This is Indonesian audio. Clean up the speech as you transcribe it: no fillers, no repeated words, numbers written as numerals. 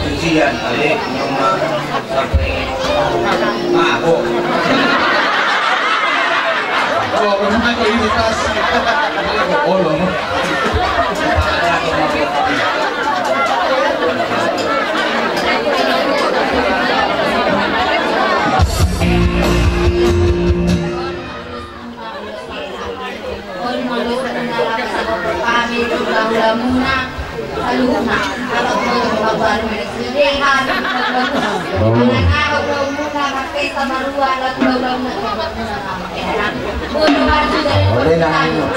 Ujian balik rumah sampai mabuk. Oh, rumah kok ini tas. Oh, loh. Kami sudah muna aluna kalau baru disediakan anak-anak belum muna pakai sama luar dan belum boleh nangis.